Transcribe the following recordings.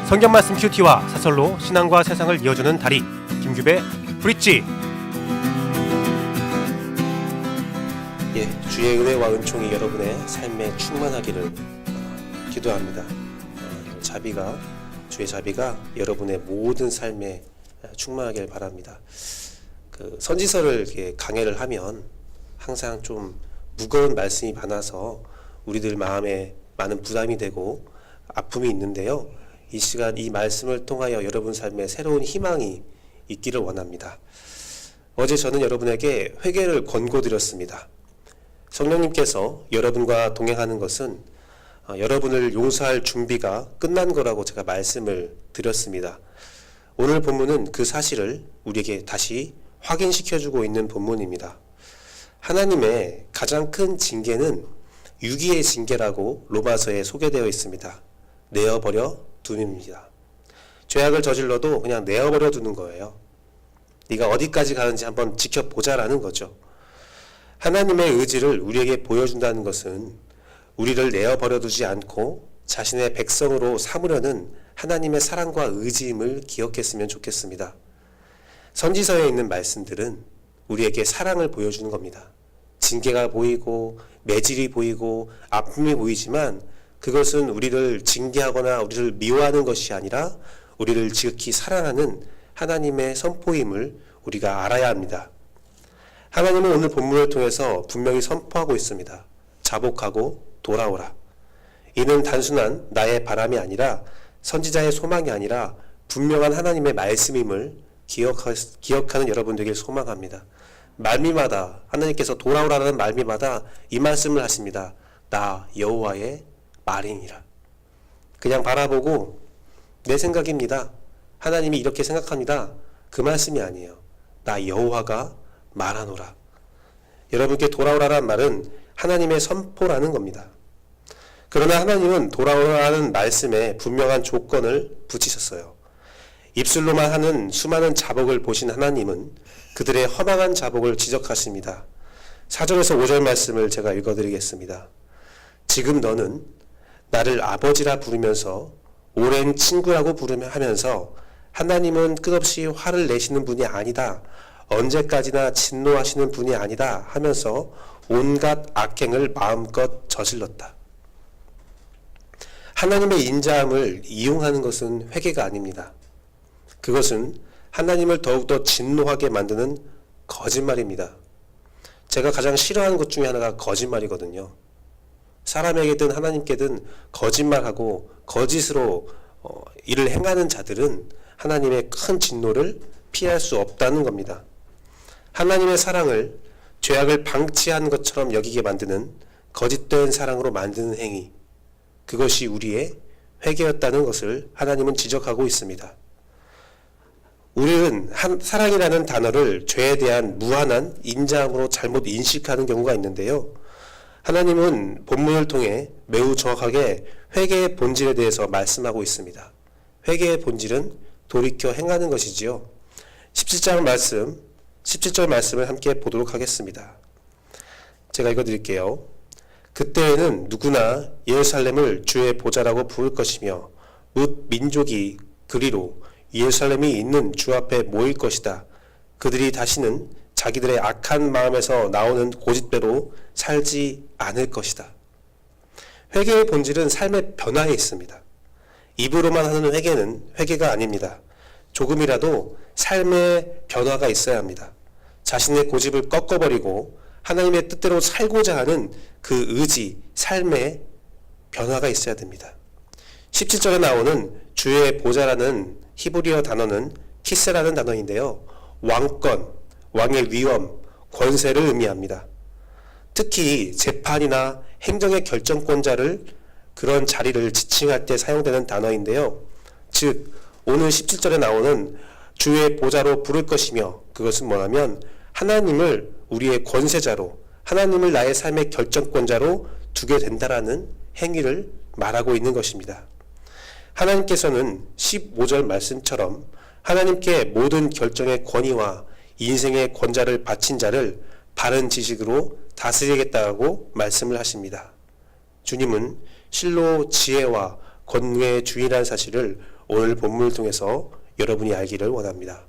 성경 말씀 큐티와 사설로 신앙과 세상을 이어주는 다리 김규배 브릿지. 주의 은혜와 은총이 여러분의 삶에 충만하기를 기도합니다. 주의 자비가 여러분의 모든 삶에 충만하길 바랍니다. 선지서를 이렇게 강해를 하면 항상 좀 무거운 말씀이 많아서 우리들 마음에 많은 부담이 되고 아픔이 있는데요. 이 시간 이 말씀을 통하여 여러분 삶에 새로운 희망이 있기를 원합니다. 어제 저는 여러분에게 회개를 권고드렸습니다. 성령님께서 여러분과 동행하는 것은 여러분을 용서할 준비가 끝난 거라고 제가 말씀을 드렸습니다. 오늘 본문은 그 사실을 우리에게 다시 확인시켜주고 있는 본문입니다. 하나님의 가장 큰 징계는 유기의 징계라고 로마서에 소개되어 있습니다. 내어버려 둠입니다. 죄악을 저질러도 그냥 내어버려 두는 거예요. 네가 어디까지 가는지 한번 지켜보자라는 거죠. 하나님의 의지를 우리에게 보여준다는 것은 우리를 내어버려 두지 않고 자신의 백성으로 삼으려는 하나님의 사랑과 의지임을 기억했으면 좋겠습니다. 선지서에 있는 말씀들은 우리에게 사랑을 보여주는 겁니다. 징계가 보이고 매질이 보이고 아픔이 보이지만 그것은 우리를 징계하거나 우리를 미워하는 것이 아니라 우리를 지극히 사랑하는 하나님의 선포임을 우리가 알아야 합니다. 하나님은 오늘 본문을 통해서 분명히 선포하고 있습니다. 자복하고 돌아오라. 이는 단순한 나의 바람이 아니라 선지자의 소망이 아니라 분명한 하나님의 말씀임을 기억하는 여러분 되길 소망합니다. 말미마다 하나님께서 돌아오라는 말미마다 이 말씀을 하십니다. 나 여호와의 말이니라. 그냥 바라보고 내 생각입니다. 하나님이 이렇게 생각합니다. 그 말씀이 아니에요. 나 여호와가 말하노라. 여러분께 돌아오라는 말은 하나님의 선포라는 겁니다. 그러나 하나님은 돌아오라는 말씀에 분명한 조건을 붙이셨어요. 입술로만 하는 수많은 자복을 보신 하나님은 그들의 허망한 자복을 지적하십니다. 4절에서 5절 말씀을 제가 읽어드리겠습니다. 지금 너는 나를 아버지라 부르면서 오랜 친구라고 하면서 하나님은 끝없이 화를 내시는 분이 아니다. 언제까지나 진노하시는 분이 아니다 하면서 온갖 악행을 마음껏 저질렀다. 하나님의 인자함을 이용하는 것은 회개가 아닙니다. 그것은 하나님을 더욱더 진노하게 만드는 거짓말입니다. 제가 가장 싫어하는 것 중에 하나가 거짓말이거든요. 사람에게든 하나님께든 거짓말하고 거짓으로 일을 행하는 자들은 하나님의 큰 진노를 피할 수 없다는 겁니다. 하나님의 사랑을 죄악을 방치한 것처럼 여기게 만드는 거짓된 사랑으로 만드는 행위, 그것이 우리의 회개였다는 것을 하나님은 지적하고 있습니다. 우리는 사랑이라는 단어를 죄에 대한 무한한 인자함으로 잘못 인식하는 경우가 있는데요. 하나님은 본문을 통해 매우 정확하게 회개의 본질에 대해서 말씀하고 있습니다. 회개의 본질은 돌이켜 행하는 것이지요. 17절 말씀을 함께 보도록 하겠습니다. 제가 읽어드릴게요. 그때에는 누구나 예루살렘을 주의 보좌라고 부를 것이며 뭇 민족이 그리로 예루살렘이 있는 주 앞에 모일 것이다. 그들이 다시는 자기들의 악한 마음에서 나오는 고집대로 살지 않을 것이다. 회개의 본질은 삶의 변화에 있습니다. 입으로만 하는 회개는 회개가 아닙니다. 조금이라도 삶의 변화가 있어야 합니다. 자신의 고집을 꺾어버리고 하나님의 뜻대로 살고자 하는 그 의지, 삶의 변화가 있어야 됩니다. 17절에 나오는 주의 보좌라는 히브리어 단어는 키스라는 단어인데요. 왕권, 왕의 위엄, 권세를 의미합니다. 특히 재판이나 행정의 결정권자를 그런 자리를 지칭할 때 사용되는 단어인데요. 즉 오늘 17절에 나오는 주의 보좌로 부를 것이며 그것은 뭐냐면 하나님을 우리의 권세자로, 하나님을 나의 삶의 결정권자로 두게 된다라는 행위를 말하고 있는 것입니다. 하나님께서는 15절 말씀처럼 하나님께 모든 결정의 권위와 인생의 권자를 바친 자를 바른 지식으로 다스리겠다고 말씀을 하십니다. 주님은 실로 지혜와 권능의 주인이라는 사실을 오늘 본문을 통해서 여러분이 알기를 원합니다.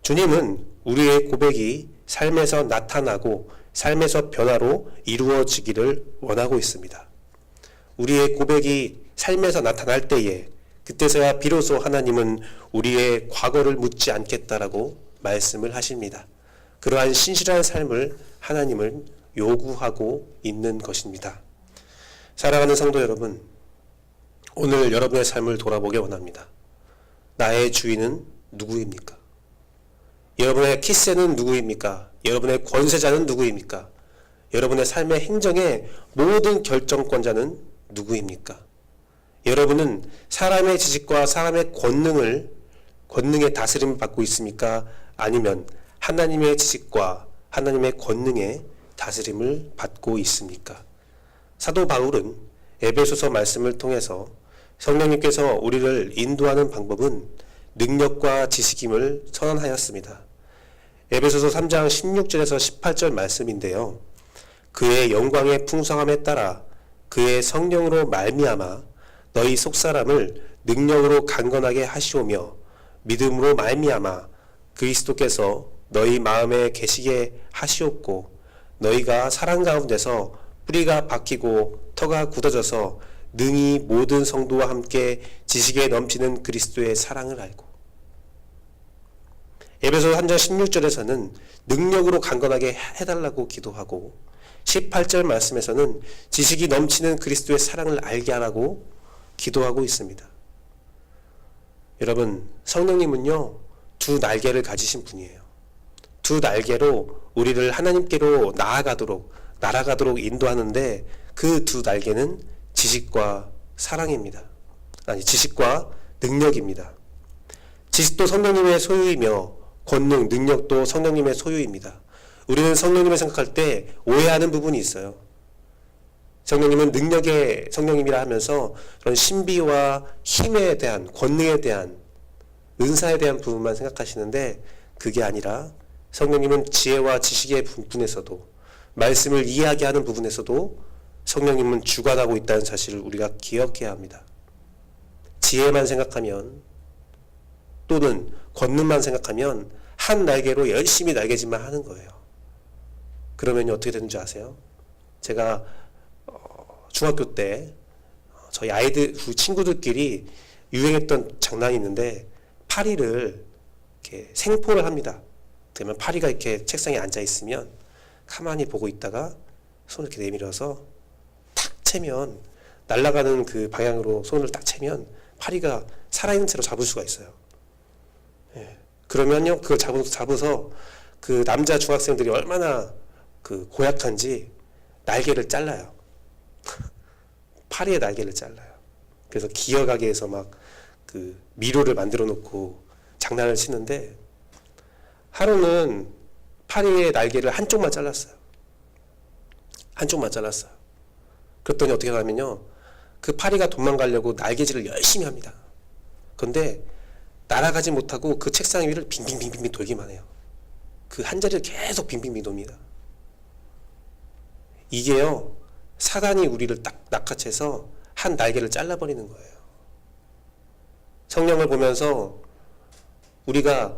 주님은 우리의 고백이 삶에서 나타나고 삶에서 변화로 이루어지기를 원하고 있습니다. 우리의 고백이 삶에서 나타날 때에 그때서야 비로소 하나님은 우리의 과거를 묻지 않겠다라고 말씀을 하십니다. 그러한 신실한 삶을 하나님을 요구하고 있는 것입니다. 사랑하는 성도 여러분, 오늘 여러분의 삶을 돌아보기 원합니다. 나의 주인은 누구입니까? 여러분의 키스는 누구입니까? 여러분의 권세자는 누구입니까? 여러분의 삶의 행정의 모든 결정권자는 누구입니까? 여러분은 사람의 지식과 사람의 권능의 다스림을 받고 있습니까? 아니면 하나님의 지식과 하나님의 권능의 다스림을 받고 있습니까? 사도 바울은 에베소서 말씀을 통해서 성령님께서 우리를 인도하는 방법은 능력과 지식임을 선언하였습니다. 에베소서 3장 16절에서 18절 말씀인데요. 그의 영광의 풍성함에 따라 그의 성령으로 말미암아 너희 속사람을 능력으로 강건하게 하시오며 믿음으로 말미암아 그리스도께서 너희 마음에 계시게 하시옵고 너희가 사랑 가운데서 뿌리가 박히고 터가 굳어져서 능히 모든 성도와 함께 지식에 넘치는 그리스도의 사랑을 알고 에베소서 3장 16절에서는 능력으로 강건하게 해달라고 기도하고 18절 말씀에서는 지식이 넘치는 그리스도의 사랑을 알게 하라고 기도하고 있습니다. 여러분, 성령님은요, 두 날개를 가지신 분이에요. 두 날개로 우리를 하나님께로 날아가도록 인도하는데 그 두 날개는 지식과 사랑입니다. 지식과 능력입니다. 지식도 성령님의 소유이며 권능, 능력도 성령님의 소유입니다. 우리는 성령님을 생각할 때 오해하는 부분이 있어요. 성령님은 능력의 성령님이라 하면서 그런 신비와 힘에 대한, 권능에 대한, 은사에 대한 부분만 생각하시는데 그게 아니라 성령님은 지혜와 지식의 부분에서도 말씀을 이해하게 하는 부분에서도 성령님은 주관하고 있다는 사실을 우리가 기억해야 합니다. 지혜만 생각하면 또는 권능만 생각하면 한 날개로 열심히 날개짓만 하는 거예요. 그러면 어떻게 되는지 아세요? 제가 중학교 때 저희 아이들 친구들끼리 유행했던 장난이 있는데 파리를 이렇게 생포를 합니다. 그러면 파리가 이렇게 책상에 앉아 있으면 가만히 보고 있다가 손을 이렇게 내밀어서 탁 채면 날아가는 그 방향으로 손을 딱 채면 파리가 살아있는 채로 잡을 수가 있어요. 예. 그러면요 그걸 잡아서 그 남자 중학생들이 얼마나 그 고약한지 날개를 잘라요. 파리의 날개를 잘라요. 그래서 기어 가게에서 막 그 미로를 만들어 놓고 장난을 치는데 하루는 파리의 날개를 한쪽만 잘랐어요. 한쪽만 잘랐어요. 그랬더니 어떻게 하냐면요. 그 파리가 도망가려고 날개질을 열심히 합니다. 그런데 날아가지 못하고 그 책상 위를 빙빙빙빙 돌기만 해요. 그 한 자리를 계속 빙빙빙 돕니다. 이게요. 사단이 우리를 딱 낚아채서 한 날개를 잘라버리는 거예요. 성령을 보면서 우리가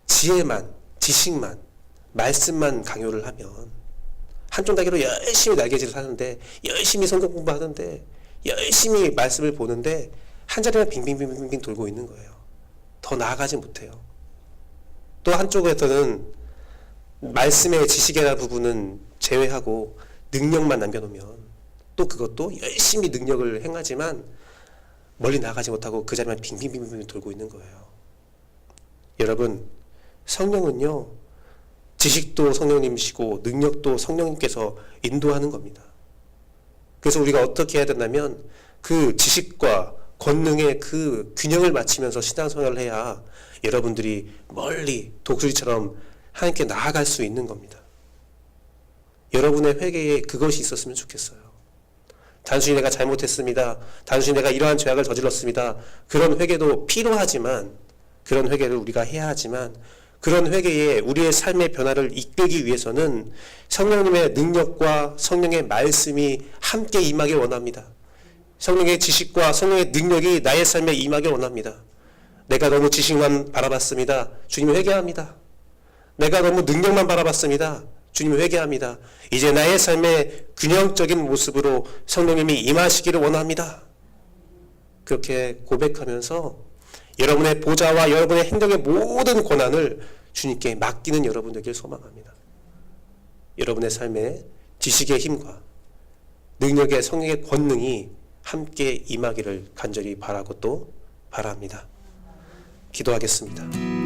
지혜만, 지식만, 말씀만 강요를 하면 한쪽 날개로 열심히 날개질을 하는데 열심히 성경 공부하는데 열심히 말씀을 보는데 한 자리만 빙빙빙빙 돌고 있는 거예요. 더 나아가지 못해요. 또 한쪽에서는 말씀의 지식이라는 부분은 제외하고 능력만 남겨놓으면 또 그것도 열심히 능력을 행하지만 멀리 나가지 못하고 그 자리만 빙빙빙빙 돌고 있는 거예요. 여러분, 성령은요, 지식도 성령님이시고 능력도 성령님께서 인도하는 겁니다. 그래서 우리가 어떻게 해야 된다면 그 지식과 권능의 그 균형을 맞추면서 신앙생활을 해야 여러분들이 멀리 독수리처럼 하나님께 나아갈 수 있는 겁니다. 여러분의 회개에 그것이 있었으면 좋겠어요. 단순히 내가 잘못했습니다. 단순히 내가 이러한 죄악을 저질렀습니다. 그런 회개도 필요하지만, 그런 회개를 우리가 해야 하지만, 그런 회개에 우리의 삶의 변화를 이끌기 위해서는 성령님의 능력과 성령의 말씀이 함께 임하길 원합니다. 성령의 지식과 성령의 능력이 나의 삶에 임하길 원합니다. 내가 너무 지식만 바라봤습니다. 주님 회개합니다. 내가 너무 능력만 바라봤습니다. 주님 회개합니다. 이제 나의 삶에 균형적인 모습으로 성령님이 임하시기를 원합니다. 그렇게 고백하면서 여러분의 보좌와 여러분의 행동의 모든 권한을 주님께 맡기는 여러분 되길 소망합니다. 여러분의 삶에 지식의 힘과 능력의 성령의 권능이 함께 임하기를 간절히 바라고 또 바랍니다. 기도하겠습니다.